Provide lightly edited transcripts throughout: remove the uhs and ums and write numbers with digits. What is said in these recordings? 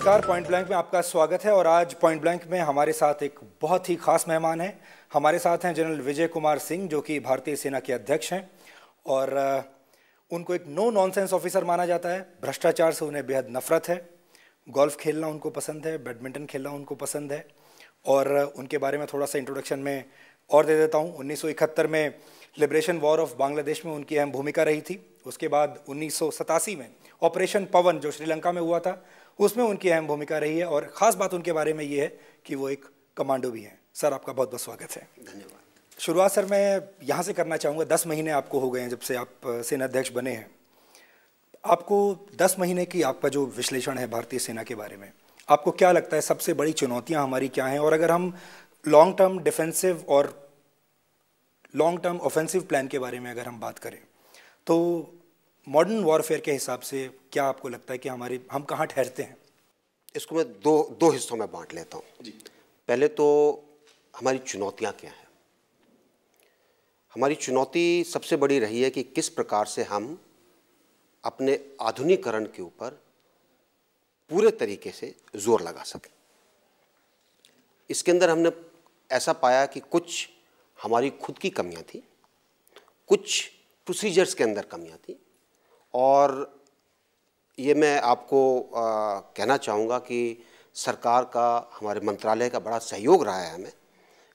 नमस्कार, point blank में आपका स्वागत है। और आज पॉइंट ब्लैंक में हमारे साथ एक बहुत ही खास मेहमान हैं। हमारे साथ हैं जनरल विजय कुमार सिंह, जो कि भारतीय सेना के अध्यक्ष हैं और उनको एक नो नॉनसेंस ऑफिसर माना जाता है। भ्रष्टाचार से उन्हें बेहद नफरत है। गोल्फ खेलना उनको पसंद है, बैडमिंटन खेलना उनको पसंद है। और उनके बारे में थोड़ा सा इंट्रोडक्शन में और दे देता हूँ। 1971 में लिबरेशन वॉर ऑफ बांग्लादेश में उनकी अहम भूमिका रही थी। उसके बाद 1987 में ऑपरेशन पवन जो श्रीलंका में हुआ था, उसमें उनकी अहम भूमिका रही है। और ख़ास बात उनके बारे में ये है कि वो एक कमांडो भी हैं। सर, आपका बहुत बहुत स्वागत है। धन्यवाद। शुरुआत सर मैं यहाँ से करना चाहूँगा। 10 महीने आपको हो गए हैं जब से आप सेना अध्यक्ष बने हैं। आपको 10 महीने की आपका जो विश्लेषण है भारतीय सेना के बारे में, आपको क्या लगता है सबसे बड़ी चुनौतियाँ हमारी क्या हैं? और अगर हम लॉन्ग टर्म डिफेंसिव और लॉन्ग टर्म ऑफेंसिव प्लान के बारे में अगर हम बात करें, तो मॉडर्न वॉरफेयर के हिसाब से क्या आपको लगता है कि हम कहाँ ठहरते हैं? इसको मैं दो हिस्सों में बांट लेता हूँ जी। पहले तो हमारी चुनौतियाँ क्या हैं। हमारी चुनौती सबसे बड़ी रही है कि किस प्रकार से हम अपने आधुनिकीकरण के ऊपर पूरे तरीके से जोर लगा सकें। इसके अंदर हमने ऐसा पाया कि कुछ हमारी खुद की कमियां थी, कुछ प्रोसीजर्स के अंदर कमियां थी। और ये मैं आपको कहना चाहूँगा कि सरकार का, हमारे मंत्रालय का बड़ा सहयोग रहा है हमें,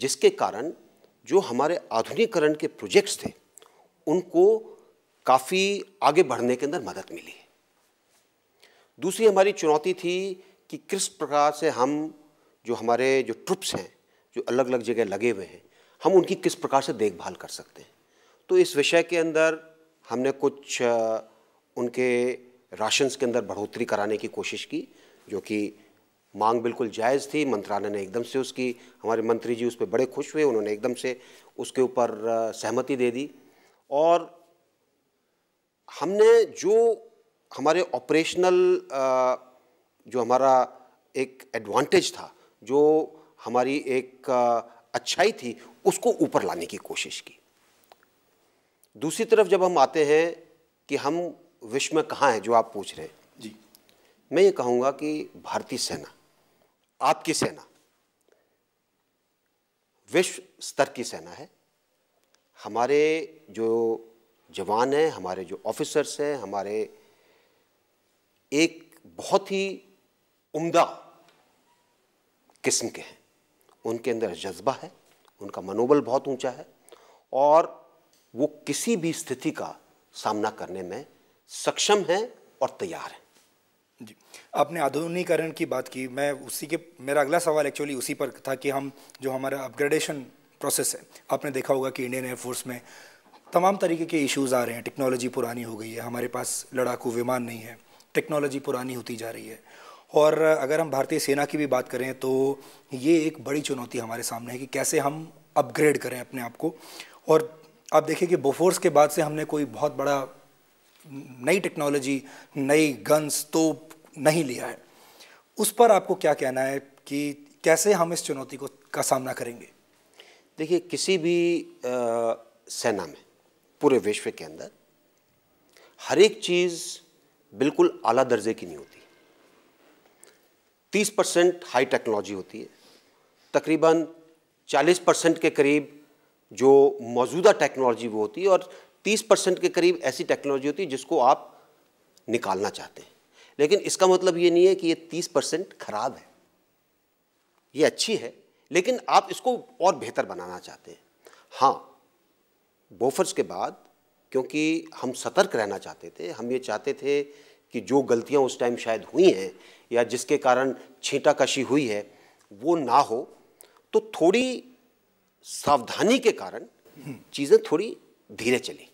जिसके कारण जो हमारे आधुनिकीकरण के प्रोजेक्ट्स थे उनको काफ़ी आगे बढ़ने के अंदर मदद मिली है। दूसरी हमारी चुनौती थी कि किस प्रकार से हम जो हमारे जो ट्रुप्स हैं, जो अलग अलग जगह लगे हुए हैं, हम उनकी किस प्रकार से देखभाल कर सकते हैं। तो इस विषय के अंदर हमने कुछ उनके राशंस के अंदर बढ़ोतरी कराने की कोशिश की, जो कि मांग बिल्कुल जायज़ थी। मंत्रालय ने एकदम से उसकी, हमारे मंत्री जी उस पर बड़े खुश हुए, उन्होंने एकदम से उसके ऊपर सहमति दे दी। और हमने जो हमारे ऑपरेशनल जो हमारा एक एडवांटेज था, जो हमारी एक अच्छाई थी, उसको ऊपर लाने की कोशिश की। दूसरी तरफ जब हम आते हैं कि हम विश्व में कहाँ हैं, जो आप पूछ रहे हैं जी, मैं ये कहूँगा कि भारतीय सेना, आपकी सेना विश्व स्तर की सेना है। हमारे जो जवान हैं, हमारे जो ऑफिसर्स हैं, हमारे एक बहुत ही उम्दा किस्म के हैं। उनके अंदर जज्बा है, उनका मनोबल बहुत ऊंचा है और वो किसी भी स्थिति का सामना करने में सक्षम है और तैयार है। जी, आपने आधुनिकीकरण की बात की। मेरा अगला सवाल एक्चुअली उसी पर था कि हम जो हमारा अपग्रेडेशन प्रोसेस है, आपने देखा होगा कि इंडियन एयरफोर्स में तमाम तरीके के इश्यूज आ रहे हैं। टेक्नोलॉजी पुरानी हो गई है, हमारे पास लड़ाकू विमान नहीं है, टेक्नोलॉजी पुरानी होती जा रही है। और अगर हम भारतीय सेना की भी बात करें तो ये एक बड़ी चुनौती हमारे सामने है कि कैसे हम अपग्रेड करें अपने आप को। और आप देखिए कि बोफोर्स के बाद से हमने कोई बहुत बड़ा नई टेक्नोलॉजी, नई गन्स तो नहीं लिया है। उस पर आपको क्या कहना है कि कैसे हम इस चुनौती का सामना करेंगे? देखिए, किसी भी सेना में, पूरे विश्व के अंदर हर एक चीज़ बिल्कुल आला दर्जे की नहीं होती। 30% हाई टेक्नोलॉजी होती है, तकरीबन 40% के करीब जो मौजूदा टेक्नोलॉजी वो होती है, और 30% के करीब ऐसी टेक्नोलॉजी होती है जिसको आप निकालना चाहते हैं। लेकिन इसका मतलब ये नहीं है कि ये 30% खराब है, ये अच्छी है, लेकिन आप इसको और बेहतर बनाना चाहते हैं। हाँ, बोफोर्स के बाद क्योंकि हम सतर्क रहना चाहते थे, हम ये चाहते थे कि जो गलतियां उस टाइम शायद हुई हैं या जिसके कारण छींटाकशी हुई है वो ना हो, तो थोड़ी सावधानी के कारण चीज़ें थोड़ी धीरे चली।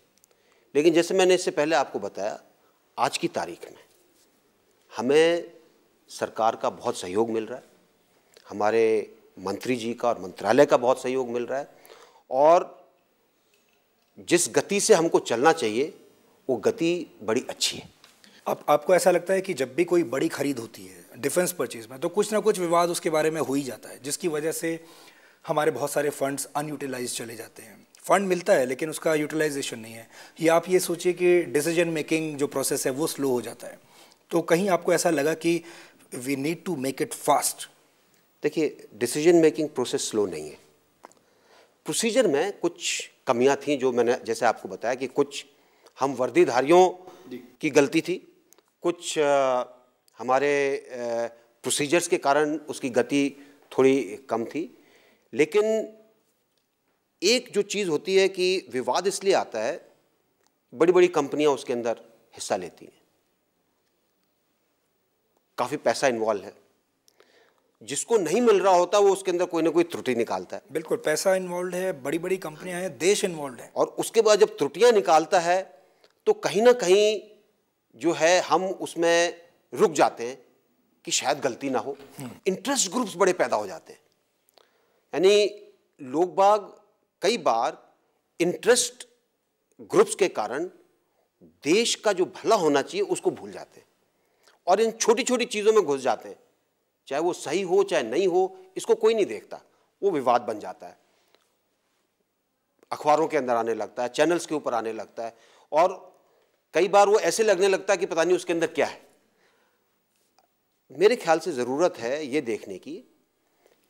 लेकिन जैसे मैंने इससे पहले आपको बताया, आज की तारीख में हमें सरकार का बहुत सहयोग मिल रहा है, हमारे मंत्री जी का और मंत्रालय का बहुत सहयोग मिल रहा है, और जिस गति से हमको चलना चाहिए वो गति बड़ी अच्छी है। आपको ऐसा लगता है कि जब भी कोई बड़ी खरीद होती है डिफेंस परचेज में, तो कुछ ना कुछ विवाद उसके बारे में हो ही जाता है, जिसकी वजह से हमारे बहुत सारे फंड्स अनयूटिलाइज चले जाते हैं। फंड मिलता है लेकिन उसका यूटिलाइजेशन नहीं है। या आप ये सोचिए कि डिसीजन मेकिंग जो प्रोसेस है वो स्लो हो जाता है। तो कहीं आपको ऐसा लगा कि we need to make it fast. देखिए, डिसीजन मेकिंग प्रोसेस स्लो नहीं है। प्रोसीजर में कुछ कमियां थी, जो मैंने जैसे आपको बताया कि कुछ हम वर्दीधारियों की गलती थी, कुछ हमारे प्रोसीजर्स के कारण उसकी गति थोड़ी कम थी। लेकिन एक जो चीज़ होती है कि विवाद इसलिए आता है, बड़ी बड़ी कंपनियां उसके अंदर हिस्सा लेती हैं, काफ़ी पैसा इन्वॉल्व है, जिसको नहीं मिल रहा होता वो उसके अंदर कोई ना कोई त्रुटि निकालता है। बिल्कुल, पैसा इन्वॉल्व है, बड़ी बड़ी कंपनियां हैं, देश इन्वॉल्व है। और उसके बाद जब त्रुटियां निकालता है तो कहीं ना कहीं जो है हम उसमें रुक जाते हैं कि शायद गलती ना हो। इंटरेस्ट ग्रुप्स बड़े पैदा हो जाते हैं, यानी लोग बाग कई बार इंटरेस्ट ग्रुप्स के कारण देश का जो भला होना चाहिए उसको भूल जाते हैं और इन छोटी छोटी चीज़ों में घुस जाते हैं। चाहे वो सही हो चाहे नहीं हो, इसको कोई नहीं देखता, वो विवाद बन जाता है, अखबारों के अंदर आने लगता है, चैनल्स के ऊपर आने लगता है, और कई बार वो ऐसे लगने लगता है कि पता नहीं उसके अंदर क्या है। मेरे ख्याल से ज़रूरत है ये देखने की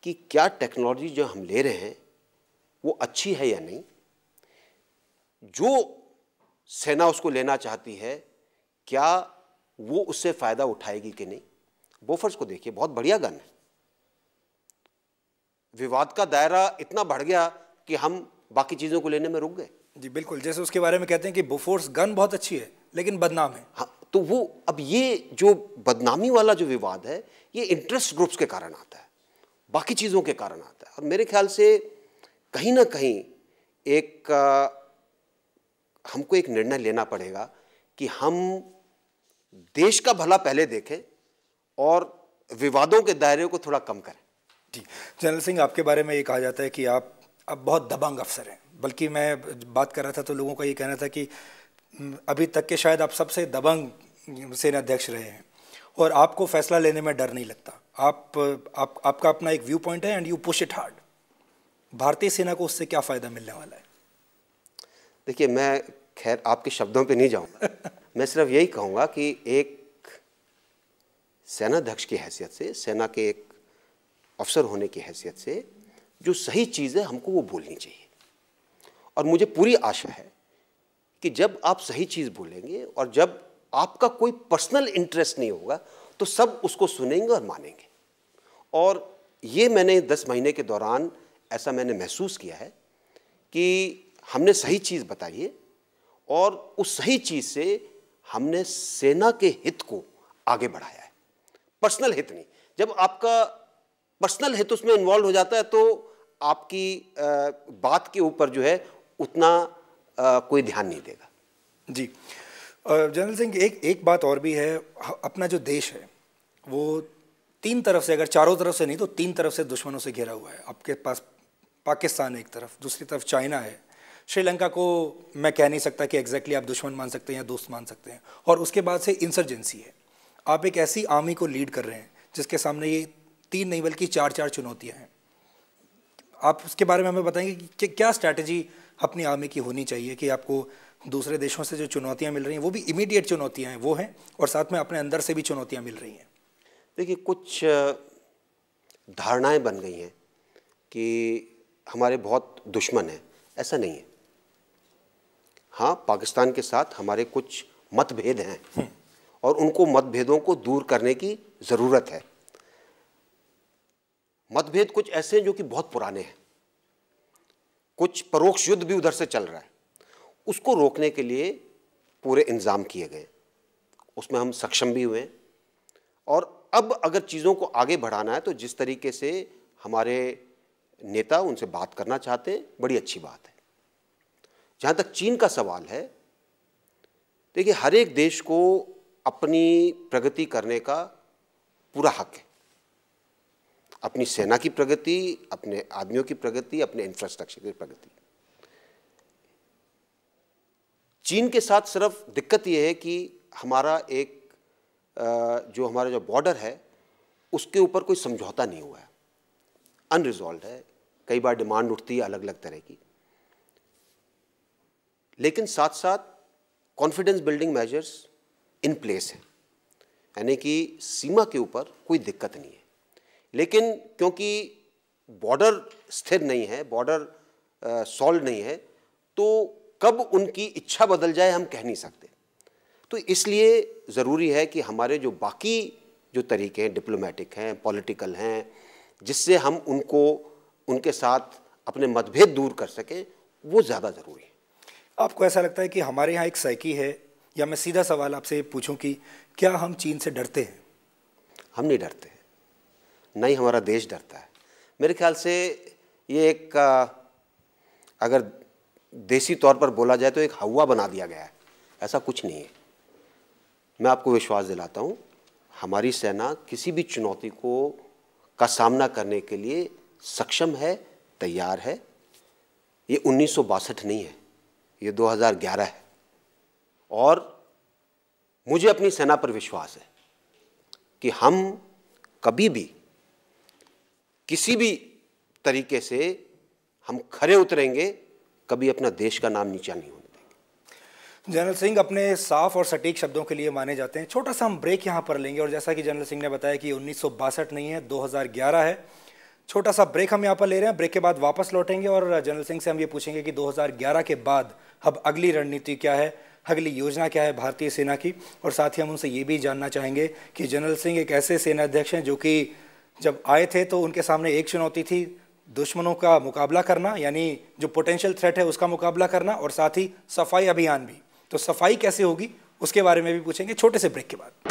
कि क्या टेक्नोलॉजी जो हम ले रहे हैं वो अच्छी है या नहीं, जो सेना उसको लेना चाहती है क्या वो उससे फ़ायदा उठाएगी कि नहीं। बोफर्स को देखिए, बहुत बढ़िया गन है, विवाद का दायरा इतना बढ़ गया कि हम बाकी चीज़ों को लेने में रुक गए। जी बिल्कुल, जैसे उसके बारे में कहते हैं कि बोफोर्स गन बहुत अच्छी है लेकिन बदनाम है। हाँ, तो वो अब ये जो बदनामी वाला जो विवाद है ये इंटरेस्ट ग्रुप्स के कारण आता है, बाकी चीज़ों के कारण आता है। और मेरे ख्याल से कहीं ना कहीं हमको एक निर्णय लेना पड़ेगा कि हम देश का भला पहले देखें और विवादों के दायरे को थोड़ा कम करें। जी जनरल सिंह, आपके बारे में ये कहा जाता है कि आप अब बहुत दबंग अफसर हैं, बल्कि मैं बात कर रहा था तो लोगों का ये कहना था कि अभी तक के शायद आप सबसे दबंग सेनाध्यक्ष रहे हैं और आपको फैसला लेने में डर नहीं लगता। आपका अपना एक व्यू पॉइंट है and you push it hard. भारतीय सेना को उससे क्या फ़ायदा मिलने वाला है? देखिए, मैं खैर आपके शब्दों पे नहीं जाऊंगा मैं सिर्फ यही कहूँगा कि एक सेनाध्यक्ष की हैसियत से, सेना के एक अफसर होने की हैसियत से, जो सही चीज़ है हमको वो बोलनी चाहिए। और मुझे पूरी आशा है कि जब आप सही चीज़ बोलेंगे और जब आपका कोई पर्सनल इंटरेस्ट नहीं होगा तो सब उसको सुनेंगे और मानेंगे। और ये मैंने 10 महीने के दौरान ऐसा मैंने महसूस किया है कि हमने सही चीज़ बताई है और उस सही चीज़ से हमने सेना के हित को आगे बढ़ाया है, पर्सनल हित नहीं। जब आपका पर्सनल हित उसमें इन्वॉल्व हो जाता है तो आपकी बात के ऊपर जो है उतना कोई ध्यान नहीं देगा। जी जनरल सिंह, एक बात और भी है, अपना जो देश है वो 3 तरफ से, अगर चारों तरफ से नहीं तो 3 तरफ से दुश्मनों से घिरा हुआ है। आपके पास पाकिस्तान एक तरफ, दूसरी तरफ चाइना है, श्रीलंका को मैं कह नहीं सकता कि एग्जैक्टली आप दुश्मन मान सकते हैं या दोस्त मान सकते हैं, और उसके बाद से इंसर्जेंसी है। आप एक ऐसी आर्मी को लीड कर रहे हैं जिसके सामने ये 3 नहीं बल्कि 4 चुनौतियाँ हैं। आप उसके बारे में हमें बताएंगे कि क्या स्ट्रैटेजी अपनी आर्मी की होनी चाहिए कि आपको दूसरे देशों से जो चुनौतियाँ मिल रही हैं वो भी इमीडिएट चुनौतियाँ हैं वो हैं, और साथ में अपने अंदर से भी चुनौतियाँ मिल रही हैं? देखिए, कुछ धारणाएं बन गई हैं कि हमारे बहुत दुश्मन हैं, ऐसा नहीं है। हाँ, पाकिस्तान के साथ हमारे कुछ मतभेद हैं और उनको मतभेदों को दूर करने की ज़रूरत है। मतभेद कुछ ऐसे हैं जो कि बहुत पुराने हैं, कुछ परोक्ष युद्ध भी उधर से चल रहा है, उसको रोकने के लिए पूरे इंतजाम किए गए, उसमें हम सक्षम भी हुए हैं। और अब अगर चीज़ों को आगे बढ़ाना है तो जिस तरीके से हमारे नेता उनसे बात करना चाहते हैं, बड़ी अच्छी बात है। जहाँ तक चीन का सवाल है, देखिए, हर एक देश को अपनी प्रगति करने का पूरा हक है, अपनी सेना की प्रगति, अपने आदमियों की प्रगति, अपने इंफ्रास्ट्रक्चर की प्रगति। चीन के साथ सिर्फ दिक्कत यह है कि हमारा हमारा जो बॉर्डर है उसके ऊपर कोई समझौता नहीं हुआ है, अनरिजॉल्व है। कई बार डिमांड उठती है अलग अलग तरह की, लेकिन साथ साथ confidence building measures in place हैं। यानी कि सीमा के ऊपर कोई दिक्कत नहीं है। लेकिन क्योंकि बॉर्डर स्थिर नहीं है, बॉर्डर सॉल्व नहीं है, तो कब उनकी इच्छा बदल जाए हम कह नहीं सकते। तो इसलिए ज़रूरी है कि हमारे जो बाकी जो तरीके हैं, डिप्लोमेटिक हैं, पॉलिटिकल हैं, जिससे हम उनके साथ अपने मतभेद दूर कर सकें, वो ज़्यादा ज़रूरी है। आपको ऐसा लगता है कि हमारे यहाँ एक साइकी है, या मैं सीधा सवाल आपसे पूछूं कि क्या हम चीन से डरते हैं? हम नहीं डरते हैं, नहीं हमारा देश डरता है। मेरे ख्याल से ये एक अगर देसी तौर पर बोला जाए तो एक हवा बना दिया गया है, ऐसा कुछ नहीं है। मैं आपको विश्वास दिलाता हूँ, हमारी सेना किसी भी चुनौती का सामना करने के लिए सक्षम है, तैयार है। ये 1962 नहीं है, ये 2011 है, और मुझे अपनी सेना पर विश्वास है कि हम कभी भी किसी भी तरीके से हम खरे उतरेंगे, कभी अपना देश का नाम नीचा नहीं होने देंगे। जनरल सिंह अपने साफ और सटीक शब्दों के लिए माने जाते हैं। छोटा सा हम ब्रेक यहाँ पर लेंगे, और जैसा कि जनरल सिंह ने बताया कि 1962 नहीं है, 2011 है। छोटा सा ब्रेक हम यहाँ पर ले रहे हैं। ब्रेक के बाद वापस लौटेंगे और जनरल सिंह से हम ये पूछेंगे कि 2011 के बाद अब अगली रणनीति क्या है, अगली योजना क्या है भारतीय सेना की, और साथ ही हम उनसे ये भी जानना चाहेंगे कि जनरल सिंह एक ऐसे सेना अध्यक्ष हैं जो कि जब आए थे तो उनके सामने एक चुनौती थी, दुश्मनों का मुकाबला करना, यानी जो पोटेंशियल थ्रेट है उसका मुकाबला करना, और साथ ही सफाई अभियान भी। तो सफाई कैसे होगी उसके बारे में भी पूछेंगे छोटे से ब्रेक के बाद।